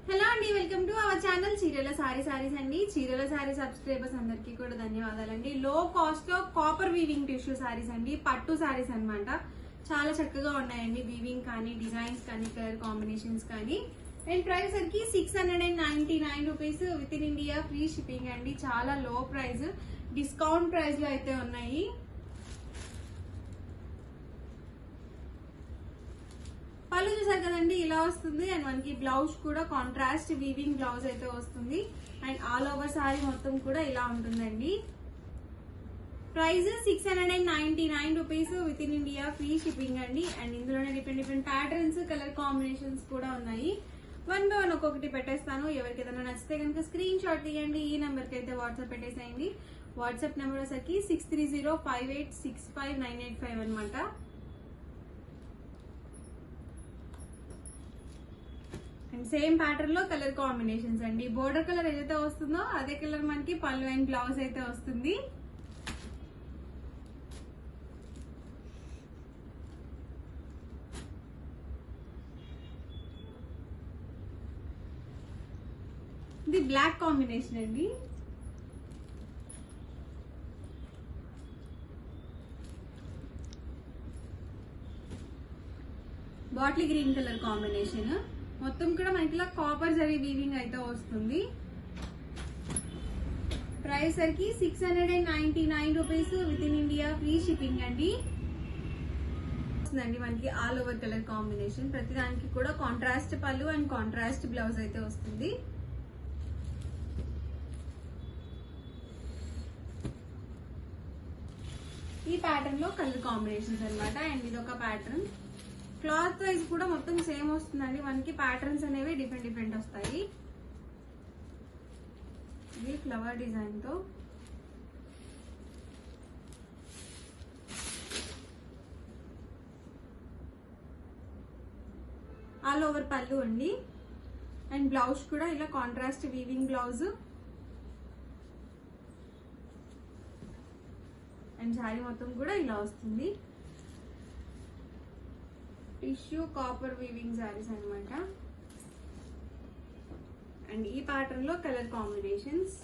Hello అండి, welcome to our channel చీరల సారీస్ అండి. చీరల సారీ సబ్స్క్రైబర్స్ అందరికీ కూడా ధన్యవాదాలండి. లో కాస్ట్ లో కాపర్ వీవింగ్ టిష్యూ సారీస్ అండి, పట్టు సారీస్ అన్నమాట. చాలా చక్కగా ఉన్నాయండి. వీవింగ్ కానీ, డిజైన్స్ కానీ, కలర్ కాంబినేషన్స్ కానీ. అండ్ ప్రైస్ వచ్చి 699 rupees within India, free shipping అండి. చాలా లో ప్రైస్, డిస్కౌంట్ ప్రైస్ లో అయితే ఉన్నాయి. పళ్ళు చూసారు కదండి, ఇలా వస్తుంది. అండ్ మనకి బ్లౌజ్ కూడా కాంట్రాస్ట్ వీవింగ్ బ్లౌజ్ అయితే వస్తుంది. అండ్ ఆల్ ఓవర్ సారీ మొత్తం కూడా ఇలా ఉంటుందండి. Price 699 rupees within India, free shipping అండి. అండ్ ఇందులోనే డిఫరెంట్ ప్యాటర్న్స్, కలర్ కాంబినేషన్స్ కూడా ఉన్నాయి. వన్ బై వన్ ఒక్కొక్కటి పెట్టేస్తాను. ఎవరికి ఏదైనా నచ్చితే కనుక స్క్రీన్ షాట్ తీయండి. ఈ నెంబర్ కి అయితే వాట్సాప్ పెట్టేసేయండి. వాట్సాప్ నెంబర్ వచ్చేసరికి 6305865985 అనమాట. అండ్ సేమ్ ప్యాటర్న్ లో కలర్ కాంబినేషన్స్ అండి. బోర్డర్ కలర్ ఏదైతే వస్తుందో అదే కలర్ మనకి పళ్ళు అండ్ బ్లౌజ్ అయితే వస్తుంది. ఇది బ్లాక్ కాంబినేషన్ అండి. Bottle green colour combination. మొత్తం కూడా మనకి ఇలా కాపర్ జరీ వీవింగ్ అయితే వస్తుంది. ప్రైస్ సరికి 699 rupees within India, free shipping అండి. మనకి ఆల్ ఓవర్ కలర్ కాంబినేషన్, ప్రతి దానికి కూడా కాంట్రాస్ట్ పళ్ళు అండ్ కాంట్రాస్ట్ బ్లౌజ్ అయితే వస్తుంది. ఈ ప్యాటర్న్ లో కలర్ కాంబినేషన్స్ అనమాట. అండ్ ఇది ఒక ప్యాటర్న్. క్లాత్ వైజ్ కూడా మొత్తం సేమ్ వస్తుందండి. మనకి ప్యాటర్న్స్ అనేవి డిఫరెంట్ వస్తాయి. ఇది ఫ్లవర్ డిజైన్ తో ఆల్ ఓవర్ పళ్ళు అండి. అండ్ బ్లౌజ్ కూడా ఇలా contrast weaving blouse. And sari మొత్తం కూడా ఇలా వస్తుంది. టిష్యూ కాపర్ వీవింగ్ సారీస్ అనమాట. అండ్ ఈ ప్యాటర్న్ లో కలర్ కాంబినేషన్స్.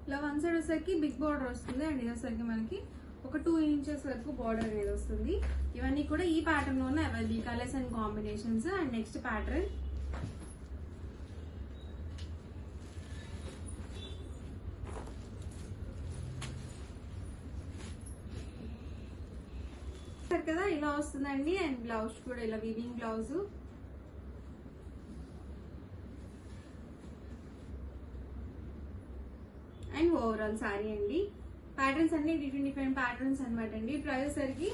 ఇలా వన్ సైడ్ వచ్చేసరికి బిగ్ బార్డర్ వస్తుంది. అండ్ ఇది వచ్చేసరికి మనకి ఒక 2 ఇంచెస్ వరకు బార్డర్ అనేది వస్తుంది. ఇవన్నీ కూడా ఈ ప్యాటర్న్ లోనే available colours and combinations. And next pattern కదా ఇలా వస్తుందండి. అండ్ బ్లౌజ్ కూడా ఇలా weaving blouse. And overall sari అండి. ప్యాటర్న్స్ అన్ని డిఫరెంట్ ప్యాటర్న్స్ అనమాట అండి. ప్రైస్ సరికి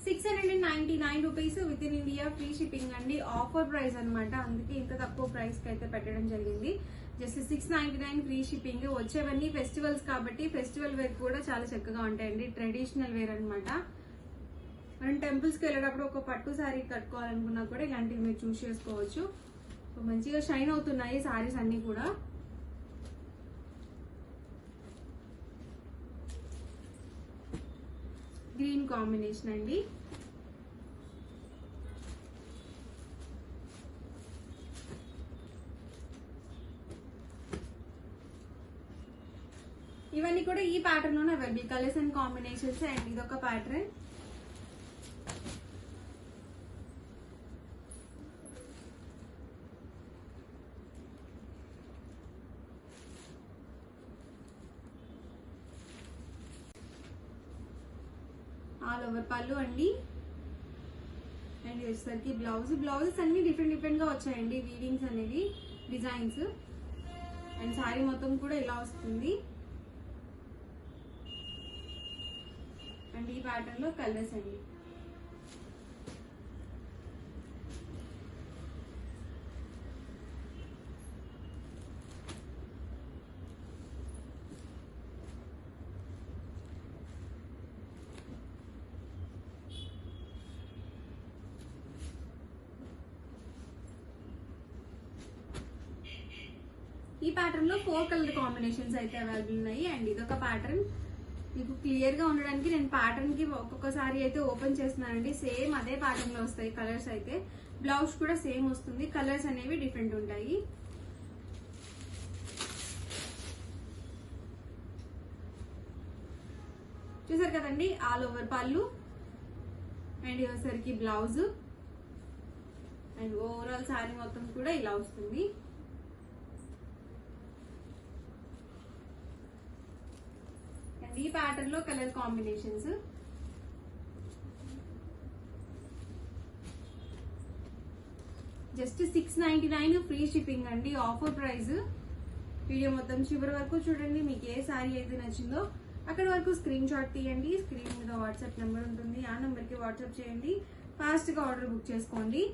699 rupees within India, free shipping అండి. ఆఫర్ ప్రైస్ అనమాట, అందుకే ఇంత తక్కువ ప్రైస్ కి అయితే పెట్టడం జరిగింది. Just 699 free shipping. వచ్చేవన్నీ ఫెస్టివల్స్ కాబట్టి ఫెస్టివల్ వేర్ కూడా చాలా చక్కగా ఉంటాయండి. ట్రెడిషనల్ వేర్ అనమాట. మనం టెంపుల్స్ కి వెళ్ళేటప్పుడు ఒక పట్టు శారీ కట్టుకోవాలనుకున్నా కూడా ఇలాంటివి మీరు చూస్ చేసుకోవచ్చు. మంచిగా షైన్ అవుతున్నాయి శారీస్ అన్ని కూడా. గ్రీన్ కాంబినేషన్ అండి. ఇవన్నీ కూడా ఈ ప్యాటర్న్ లోనే available colours and combinations. And ఇదొక ప్యాటర్న్. ఆల్ ఓవర్ పళ్ళు అండి. అండ్ వచ్చేసరికి బ్లౌజెస్ అన్ని డిఫరెంట్ గా వచ్చాయండి. వీవింగ్స్ అనేవి, డిజైన్స్. అండ్ శారీ మొత్తం కూడా ఇలా వస్తుంది. అండ్ ఈ ప్యాటర్న్ లో కలర్స్ అండి. ప్యాటర్న్ లో 4 కలర్ కాంబినేషన్స్ అయితే అవైలబుల్ ఉన్నాయి. అండ్ ఇదొక ప్యాటర్న్. మీకు క్లియర్ గా ఉండడానికి నేను ప్యాటర్న్ కి ఒక్కొక్కసారి అయితే ఓపెన్ చేస్తున్నానండి. సేమ్ అదే ప్యాటర్న్ లో వస్తాయి కలర్స్ అయితే. బ్లౌజ్ కూడా సేమ్ వస్తుంది, కలర్స్ అనేవి డిఫరెంట్ ఉంటాయి. చూసారు కదండి, ఆల్ ఓవర్ పళ్ళు అండ్ వచ్చేసరికి బ్లౌజ్ అండ్ ఓవరాల్ శారీ మొత్తం కూడా ఇలా వస్తుంది. అండ్ ఈ ప్యాటర్న్ లో colour combinations. Just 699 free shipping అండి, ఆఫర్ ప్రైస్. వీడియో మొత్తం చివరి వరకు చూడండి. మీకు ఏ శారీ అయితే నచ్చిందో అక్కడ వరకు స్క్రీన్ షాట్ తీయండి. స్క్రీన్ మీద వాట్సాప్ నెంబర్ ఉంటుంది, ఆ నెంబర్కి వాట్సాప్ చేయండి. ఫాస్ట్గా ఆర్డర్ బుక్ చేసుకోండి.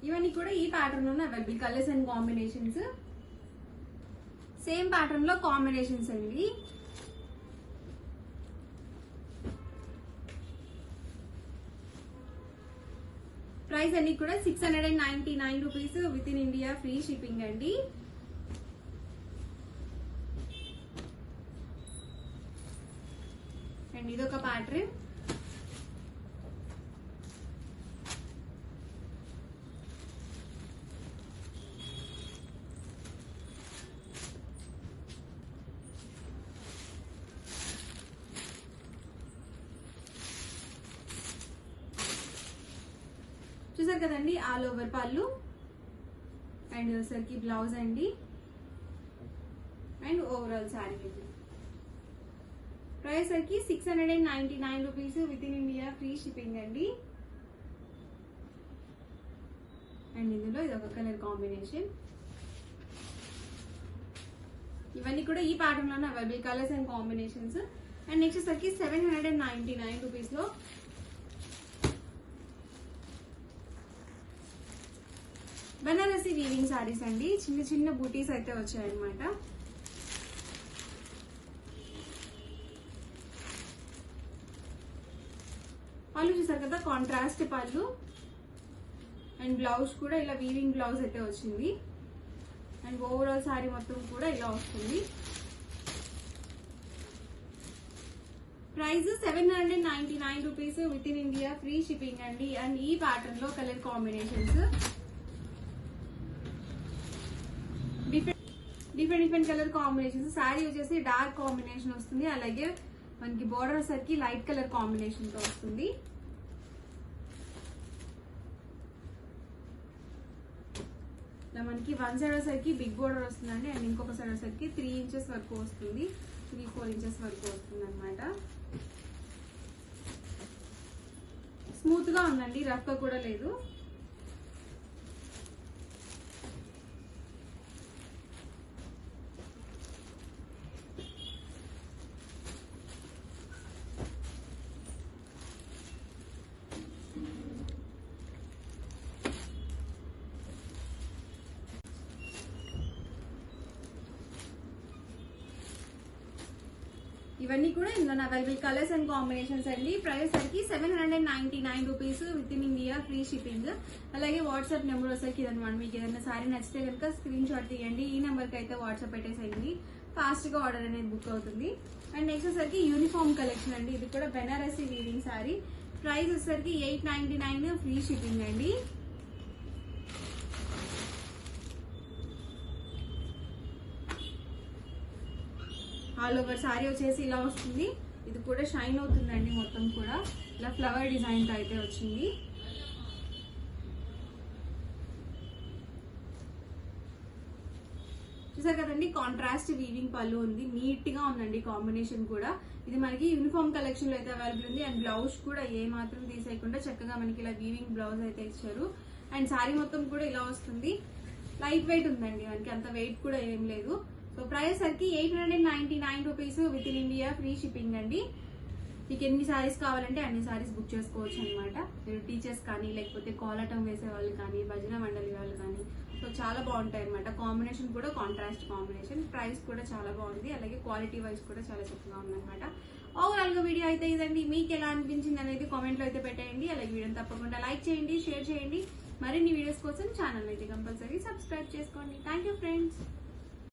ఇవన్నీ కూడా ఈ ప్యాటర్న్ లో available colours and combinations. Same pattern లో కాంబినేషన్స్ అండి. ప్రైస్ అన్ని కూడా 699 rupees within India free shipping అండి. అండ్ ఇదొక ప్యాటర్న్. చూసారు కదండి, ఆల్ ఓవర్ పళ్ళు అండ్ వచ్చేసరికి బ్లౌజ్ అండి అండ్ ఓవరాల్ శారీ. ప్రైస్ సరికి 699 rupees within India free shipping అండి. అండ్ ఇందులో ఇది ఒక కలర్ కాంబినేషన్. ఇవన్నీ కూడా ఈ ప్యాటర్న్ లోనే available colours and combinations. And next వచ్చేసరికి 799 రూపీస్ లో బనారసి వీవింగ్ సారీస్ అండి. చిన్న చిన్న బూటీస్ అయితే వచ్చాయన్నమాట. పళ్ళు చూసారు కదా, కాంట్రాస్ట్ పళ్ళు అండ్ బ్లౌజ్ కూడా ఇలా వీవింగ్ బ్లౌజ్ అయితే వచ్చింది. అండ్ ఓవరాల్ సారీ మొత్తం కూడా ఇలా వస్తుంది. Price 799 rupees within India free shipping అండి. అండ్ ఈ ప్యాటర్న్ లో colour combinations different colour combinations. Sari వచ్చేసి డార్క్ కాంబినేషన్ వస్తుంది, అలాగే మనకి బోర్డర్ వచ్చేసరికి లైట్ కలర్ కాంబినేషన్ తో వస్తుంది. ఇలా మనకి వన్ సైడ్ వచ్చేసరికి బిగ్ బోర్డర్ వస్తుందండి. అండ్ ఇంకొక సైడ్ వచ్చేసరికి 3 ఇంచెస్ వరకు వస్తుంది, 3-4 ఇంచెస్ వరకు వస్తుంది అనమాట. స్మూత్ గా ఉందండి, రఫ్ గా కూడా లేదు. ఇవన్నీ కూడా ఇందులో అవైలబుల్ కలర్స్ అండ్ కాంబినేషన్స్ అండి. ప్రైస్ సరికి 799 rupees within India free shipping. అలాగే వాట్సాప్ నెంబర్ వచ్చేసరికి ఇదన్నమాట. మీకు ఏదైనా సారీ నచ్చితే కనుక స్క్రీన్ షాట్ తీయండి, ఈ నెంబర్కి అయితే వాట్సాప్ పెట్టేసేయండి. ఫాస్ట్ గా ఆర్డర్ అనేది బుక్ అవుతుంది. అండ్ నెక్స్ట్ వచ్చేసరికి యూనిఫామ్ కలెక్షన్ అండి. ఇది కూడా బెనారసి వీవింగ్ సారీ. ప్రైస్ వచ్చేసరికి 899 ఫ్రీ షిప్పింగ్ అండి. ఆల్ ఓవర్ సారీ వచ్చేసి ఇలా వస్తుంది. ఇది కూడా షైన్ అవుతుందండి, మొత్తం కూడా ఇలా ఫ్లవర్ డిజైన్ తో అయితే వచ్చింది. చూసారు కదండి, కాంట్రాస్ట్ వీవింగ్ పళ్ళు ఉంది, నీట్ గా ఉందండి కాంబినేషన్ కూడా. ఇది మనకి యూనిఫామ్ కలెక్షన్ లో అయితే అవైలబుల్ ఉంది. అండ్ బ్లౌజ్ కూడా ఏ మాత్రం తీసేయకుండా చక్కగా మనకి ఇలా వీవింగ్ బ్లౌజ్ అయితే ఇచ్చారు. అండ్ సారీ మొత్తం కూడా ఇలా వస్తుంది. లైట్ వెయిట్ ఉందండి, మనకి అంత వెయిట్ కూడా ఏం లేదు. సో ప్రైస్ సరికి 899 rupees within India free shipping అండి. మీకు ఎన్ని సారీస్ కావాలంటే అన్ని సారీస్ బుక్ చేసుకోవచ్చు అనమాట. మీరు టీచర్స్ కానీ, లేకపోతే కోలాటం వేసే వాళ్ళు కానీ, భజన మండలి వాళ్ళు కానీ, సో చాలా బాగుంటాయి అనమాట. కాంబినేషన్ కూడా కాంట్రాస్ట్ కాంబినేషన్. ప్రైస్ కూడా చాలా బాగుంది, అలాగే క్వాలిటీ వైజ్ కూడా చాలా చక్కగా ఉందన్నమాట. ఓవరాల్ గా వీడియో అయితే ఇదండి. మీకు ఎలా అనిపించింది అనేది కామెంట్ లో అయితే పెట్టేయండి. అలాగే వీడియోని తప్పకుండా లైక్ చేయండి, షేర్ చేయండి. మరిన్ని వీడియోస్ కోసం ఛానల్ అయితే కంపల్సరీ సబ్స్క్రైబ్ చేసుకోండి. Thank you friends.